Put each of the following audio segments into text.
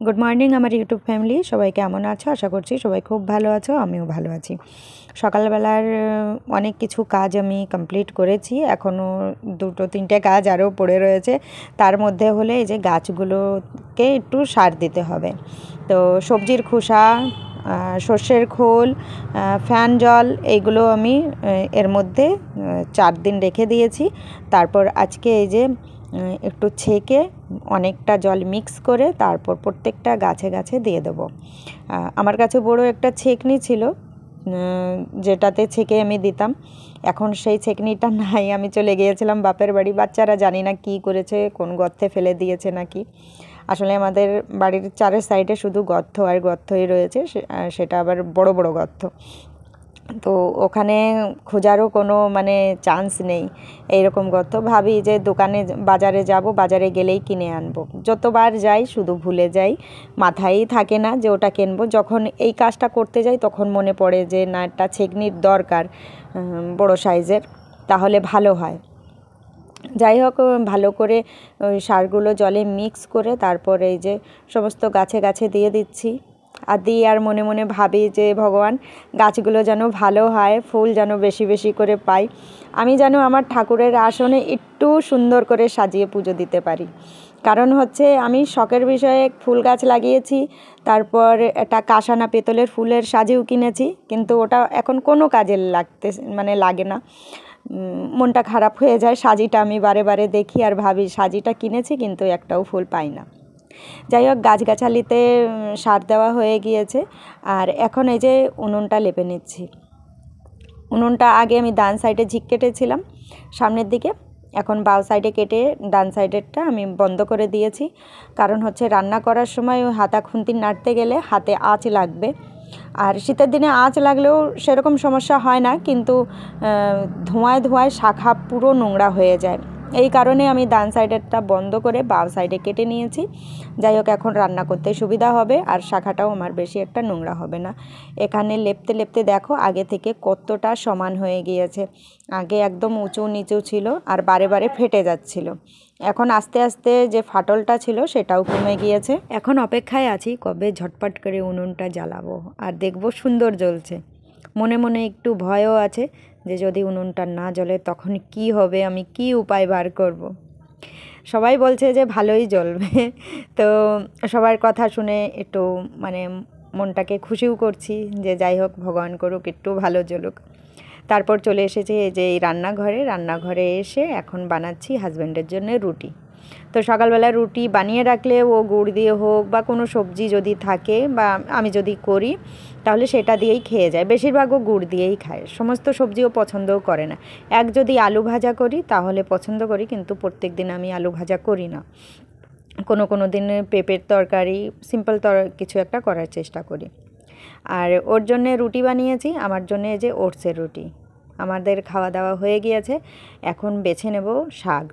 Good morning आमार YouTube family सबाई केमन आछो आशा करछि सबाई खूब भालो आछो आमिओ भालो आछि। सकाल बेलार अनेक किछु काज आमि कमप्लीट करेछि, एखोनो दुटो तीनटे काज आरो पड़े रयेछे। तार मध्ये हलो एई जे गाछगुलोके एकटु सार दिते होबे। तो सब्जिर खोसा शस्येर खोल फैन जल एइगुलो आमि एर मध्ये 4 दिन रेखे दिएछि। तारपर आजके एइ जे একটু ছেঁকে অনেকটা জল মিক্স করে তারপর প্রত্যেকটা গাছে গাছে দিয়ে দেবো। আমার কাছে বড় একটা ছেঁকনি ছিল যেটাতে ছেঁকে আমি দিতাম, এখন সেই ছেঁকনিটা নাই। আমি চলে গিয়েছিলাম বাপের বাড়ি, বাচ্চারা জানি না কী করেছে, কোন গর্তে ফেলে দিয়েছে নাকি। আসলে আমাদের বাড়ির চারের সাইডে শুধু গর্ত আর গর্তই রয়েছে, সেটা আবার বড় বড় গর্ত। তো ওখানে খোঁজারও কোনো মানে চান্স নেই। এইরকম গর্ত ভাবি যে দোকানে বাজারে যাব, বাজারে গেলেই কিনে আনবো। যতবার যাই শুধু ভুলে যাই, মাথায়ই থাকে না যে ওটা কিনবো। যখন এই কাজটা করতে যাই তখন মনে পড়ে যে না, একটা ছেঁকনির দরকার বড় সাইজের, তাহলে ভালো হয়। যাই হোক, ভালো করে ওই সারগুলো জলে মিক্স করে তারপর এই যে সমস্ত গাছে গাছে দিয়ে দিচ্ছি। আর দিয়ে আর মনে মনে ভাবি যে ভগবান, গাছগুলো যেন ভালো হয়, ফুল যেন বেশি বেশি করে পাই, আমি যেন আমার ঠাকুরের আসনে একটু সুন্দর করে সাজিয়ে পুজো দিতে পারি। কারণ হচ্ছে আমি শখের বিষয়ে ফুল গাছ লাগিয়েছি, তারপর একটা কাঁসানা পেতলের ফুলের সাজিও কিনেছি, কিন্তু ওটা এখন কোনো কাজে লাগে না। মনটা খারাপ হয়ে যায়, সাজিটা আমি বারে বারে দেখি আর ভাবি সাজিটা কিনেছি কিন্তু একটাও ফুল পাই না। যাই হোক, গাছগাছালিতে সার দেওয়া হয়ে গিয়েছে। আর এখন এই যে উনুনটা লেপে নিচ্ছি। উনুনটা আগে আমি ডান সাইডে ঝিক কেটেছিলাম সামনের দিকে, এখন বাও সাইডে কেটে ডান সাইডেরটা আমি বন্ধ করে দিয়েছি। কারণ হচ্ছে রান্না করার সময় হাতা খুন্তি নাড়তে গেলে হাতে আঁচ লাগবে। আর শীতের দিনে আঁচ লাগলেও সেরকম সমস্যা হয় না, কিন্তু ধোঁয়ায় ধোঁয়ায় শাখা পুরো নোংরা হয়ে যায়। এই কারণে আমি ডান সাইডেরটা বন্ধ করে বাও সাইডে কেটে নিয়েছি। যাই হোক, এখন রান্না করতে সুবিধা হবে আর শাখাটাও আমার বেশি একটা নোংরা হবে না। এখানে লেপতে লেপতে দেখো আগে থেকে কতটা সমান হয়ে গিয়েছে। আগে একদম উঁচু নিচু ছিল আর বারে বারে ফেটে যাচ্ছিল, এখন আস্তে আস্তে যে ফাটলটা ছিল সেটাও কমে গিয়েছে। এখন অপেক্ষায় আছি কবে ঝটপট করে উনুনটা জ্বালাবো আর দেখবো সুন্দর জ্বলছে। মনে মনে একটু ভয়ও আছে যে যদি উনুনটা না জ্বলে তখন কি হবে, আমি কি উপায় বার করব। সবাই বলছে যে ভালোই জ্বলবে, তো সবার কথা শুনে একটু মানে মনটাকে খুশিও করছি যে যাই হোক, ভগবান করুক একটু ভালো জ্বলুক। তারপর চলে এসেছি এই যে এই রান্নাঘরে এসে এখন বানাচ্ছি হাজব্যান্ডের জন্য রুটি। তো সকালবেলা রুটি বানিয়ে রাখলে ও গুড় দিয়ে হোক বা কোনো সবজি যদি থাকে বা আমি যদি করি তাহলে সেটা দিয়েই খেয়ে যায়। বেশিরভাগ ও গুড় দিয়েই খায়, সমস্ত সবজিও পছন্দও করে না। যদি আলু ভাজা করি তাহলে পছন্দ করি, কিন্তু প্রত্যেক দিন আমি আলু ভাজা করি না। কোনো দিন পেঁপের তরকারি, সিম্পল কিছু একটা করার চেষ্টা করি। আর ওর জন্যে রুটি বানিয়েছি, আমার জন্যে যে ওটসের রুটি। আমাদের খাওয়া দাওয়া হয়ে গিয়েছে, এখন বেছে নেব শাক।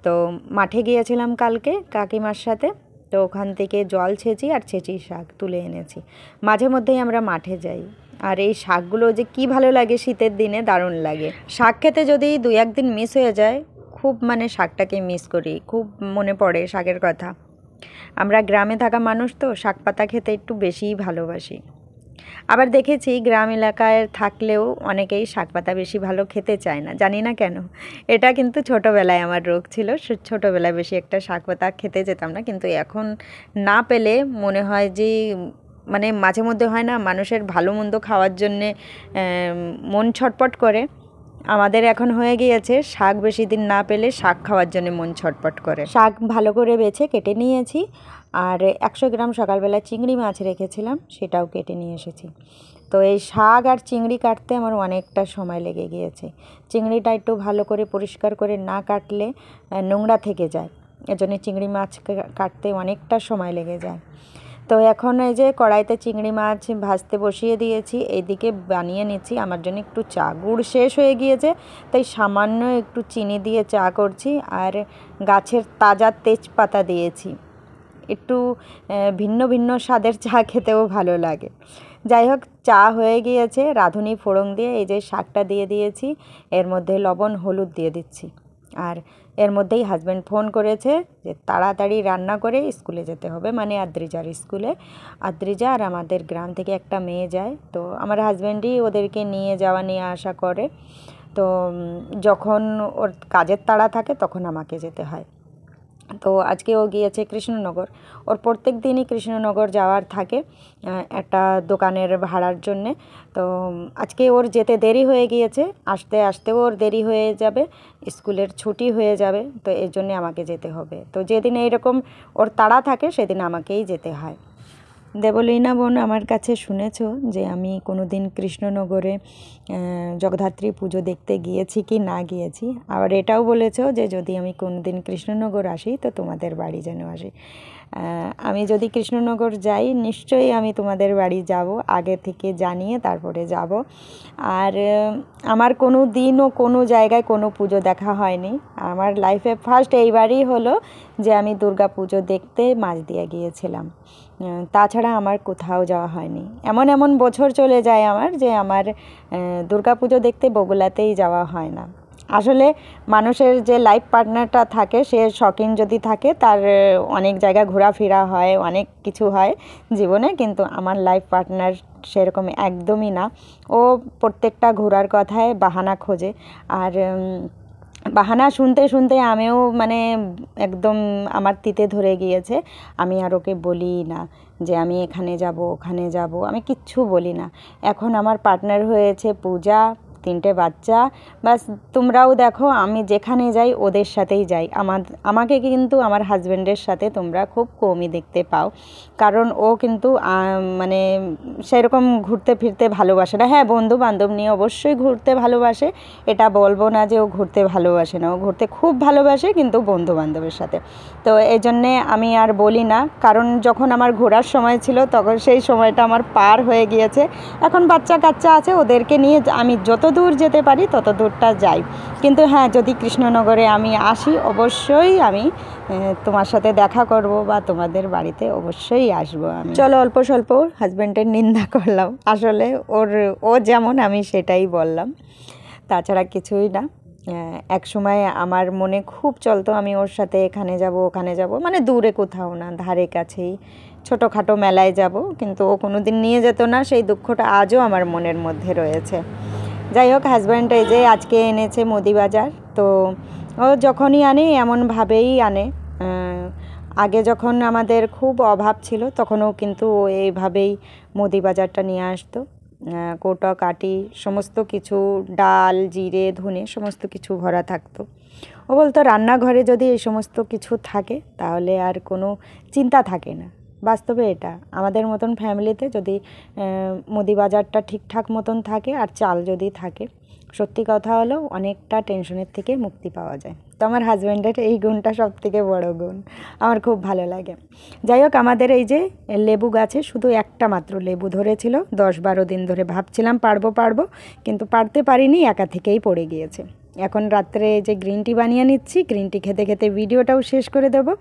তো মাঠে গিয়েছিলাম কালকে কাকিমার সাথে, তো ওখান থেকে জল ছেঁচি আর ছেঁচি শাক তুলে এনেছি। মাঝে মধ্যেই আমরা মাঠে যাই, আর এই শাকগুলো যে কি ভালো লাগে, শীতের দিনে দারুণ লাগে। শাক খেতে যদি 2-1 দিন মিস হয়ে যায়, খুব মানে শাকটাকে মিস করি, খুব মনে পড়ে শাকের কথা। আমরা গ্রামে থাকা মানুষ তো শাক পাতা খেতে একটু বেশিই ভালোবাসি। আবার দেখেছি গ্রাম এলাকায় থাকলেও অনেকেই শাক পাতা বেশি ভালো খেতে চায় না, জানি না কেন। এটা কিন্তু ছোটোবেলায় আমার রোগ ছিল, ছোটোবেলায় বেশি একটা শাক পাতা খেতে যেতাম না, কিন্তু এখন না পেলে মনে হয় যে মানে মাঝে মধ্যে হয় না, মানুষের ভালো মন্দ খাওয়ার জন্যে মন ছটপট করে। আমাদের এখন হয়ে গিয়েছে শাক বেশি দিন না পেলে শাক খাওয়ার জন্য মন ছটপট করে। শাক ভালো করে বেছে কেটে নিয়েছি, আর 100 গ্রাম সকালবেলা চিংড়ি মাছ রেখেছিলাম, সেটাও কেটে নিয়ে এসেছি। তো এই শাক আর চিংড়ি কাটতে আমার অনেকটা সময় লেগে গিয়েছে। চিংড়িটা একটু ভালো করে পরিষ্কার করে না কাটলে নোংরা থেকে যায়, এজন্য চিংড়ি মাছ কাটতে অনেকটা সময় লেগে যায়। তো এখন এই যে কড়াইতে চিংড়ি মাছ ভাজতে বসিয়ে দিয়েছি, এইদিকে বানিয়ে নিচ্ছি আমার জন্য একটু চা। গুড় শেষ হয়ে গিয়েছে, তাই সামান্য একটু চিনি দিয়ে চা করছি, আর গাছের তাজা তেজপাতা দিয়েছি। একটু ভিন্ন ভিন্ন স্বাদের চা খেতেও ভালো লাগে। যাই হোক, চা হয়ে গিয়েছে, রাঁধুনি ফোড়ন দিয়ে এই যে শাকটা দিয়ে দিয়েছি, এর মধ্যে লবণ হলুদ দিয়ে দিচ্ছি। আর এর মধ্যেই হাজব্যান্ড ফোন করেছে যে তাড়াতাড়ি রান্না করে স্কুলে যেতে হবে, মানে আদ্রিজার স্কুলে। আদ্রিজা আর আমাদের গ্রাম থেকে একটা মেয়ে যায়, তো আমার হাজব্যান্ডই ওদেরকে নিয়ে যাওয়া নিয়ে আসা করে। তো যখন ওর কাজের তাড়া থাকে তখন আমাকে যেতে হয়। তো আজকে ও গিয়েছে কৃষ্ণনগর। ওর প্রত্যেক দিনই কৃষ্ণনগর যাওয়ার থাকে একটা দোকানের ভাড়ার জন্যে। তো আজকে ওর যেতে দেরি হয়ে গিয়েছে, আসতে আসতেও ওর দেরি হয়ে যাবে, স্কুলের ছুটি হয়ে যাবে, তো এর জন্যে আমাকে যেতে হবে। তো যেদিন এইরকম ওর তাড়া থাকে সেদিন আমাকেই যেতে হয়। দেবলীনা বোন, আমার কাছে শুনেছো যে আমি কোনো দিন কৃষ্ণনগরে জগদ্ধাত্রী পুজো দেখতে গিয়েছি কি না গিয়েছি। আবার এটাও বলেছো যে যদি আমি কোনো দিন কৃষ্ণনগর আসি তো তোমাদের বাড়ি যেন আসি। আমি যদি কৃষ্ণনগর যাই নিশ্চয়ই আমি তোমাদের বাড়ি যাব, আগে থেকে জানিয়ে তারপরে যাব। আর আমার কোনো দিনও কোনো জায়গায় কোনো পুজো দেখা হয়নি। আমার লাইফে ফার্স্ট এইবারই হলো যে আমি দুর্গা পুজো দেখতে মাঝদিয়া গিয়েছিলাম। তাছাড়া আমার কোথাও যাওয়া হয়নি। এমন এমন বছর চলে যায় আমার যে আমার দুর্গা পুজো দেখতে বগুড়াতেই যাওয়া হয় না। আসলে মানুষের যে লাইফ পার্টনারটা থাকে সে শখিন যদি থাকে তার অনেক জায়গা ঘোরাফেরা হয়, অনেক কিছু হয় জীবনে, কিন্তু আমার লাইফ পার্টনার সেরকম একদমই না। ও প্রত্যেকটা ঘোরার কথায় বাহানা খোঁজে, আর বাহানা শুনতে শুনতে আমিও মানে একদম আমার তিতে ধরে গিয়েছে। আমি আর ওকে বলি না যে আমি এখানে যাব ওখানে যাব, আমি কিচ্ছু বলি না। এখন আমার পার্টনার হয়েছে পূজা, 3টে বাচ্চা, বাস তোমরাও দেখো আমি যেখানে যাই ওদের সাথেই যাই। আমাকে কিন্তু আমার হাজব্যান্ডের সাথে তোমরা খুব কমই দেখতে পাও, কারণ ও কিন্তু মানে সেরকম ঘুরতে ফিরতে ভালোবাসে না। হ্যাঁ, বন্ধু বান্ধব নিয়ে অবশ্যই ঘুরতে ভালোবাসে, এটা বলবো না যে ও ঘুরতে ভালোবাসে না, ও ঘুরতে খুব ভালোবাসে, কিন্তু বন্ধু বান্ধবের সাথে। তো এই জন্যে আমি আর বলি না, কারণ যখন আমার ঘোরার সময় ছিল তখন সেই সময়টা আমার পার হয়ে গিয়েছে। এখন বাচ্চা কাচ্চা আছে, ওদেরকে নিয়ে আমি যত দূর যেতে পারি তত দূরটা যাই। কিন্তু হ্যাঁ, যদি কৃষ্ণনগরে আমি আসি অবশ্যই আমি তোমার সাথে দেখা করব বা তোমাদের বাড়িতে অবশ্যই আসবো আমি। চলো, অল্প স্বল্প হাজব্যান্ডের নিন্দা করলাম, আসলে ও যেমন আমি সেটাই বললাম, তাছাড়া কিছুই না। এক সময় আমার মনে খুব চলতো আমি ওর সাথে এখানে যাব ওখানে যাব, মানে দূরে কোথাও না, ধারে কাছেই ছোটোখাটো মেলায় যাব, কিন্তু ও কোনো দিন নিয়ে যেত না। সেই দুঃখটা আজও আমার মনের মধ্যে রয়েছে। যাই হোক, হাজব্যান্ড এই যে আজকে এনেছে মুদি বাজার। তো ও যখনই আনে এমনভাবেই আনে। আগে যখন আমাদের খুব অভাব ছিল তখনও কিন্তু ও এইভাবেই মুদি বাজারটা নিয়ে আসতো। কৌটা কাটি সমস্ত কিছু, ডাল জিরে ধনে সমস্ত কিছু ভরা থাকতো। ও বলতো রান্নাঘরে যদি এই সমস্ত কিছু থাকে তাহলে আর কোনো চিন্তা থাকে না। বাস্তবে এটা আমাদের মতন ফ্যামিলিতে যদি মুদি বাজারটা ঠিকঠাক মতন থাকে আর চাল যদি থাকে, সত্যি কথা হলো অনেকটা টেনশনের থেকে মুক্তি পাওয়া যায়। তো আমার হাজব্যান্ডের এই গুণটা সব থেকে বড় গুণ, আমার খুব ভালো লাগে। যাই হোক, আমাদের এই যে লেবু গাছে শুধু একটা মাত্র লেবু ধরেছিল, 10-12 দিন ধরে ভাবছিলাম পারবো, কিন্তু পারতে পারিনি, একা থেকেই পড়ে গিয়েছে। এখন রাত্রে যে গ্রিন টি বানিয়ে নিচ্ছি, গ্রিন টি খেতে খেতে ভিডিওটাও শেষ করে দেবো।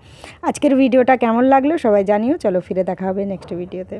আজকের ভিডিওটা কেমন লাগলো সবাই জানিও। চলো, ফিরে দেখা হবে নেক্সট ভিডিওতে।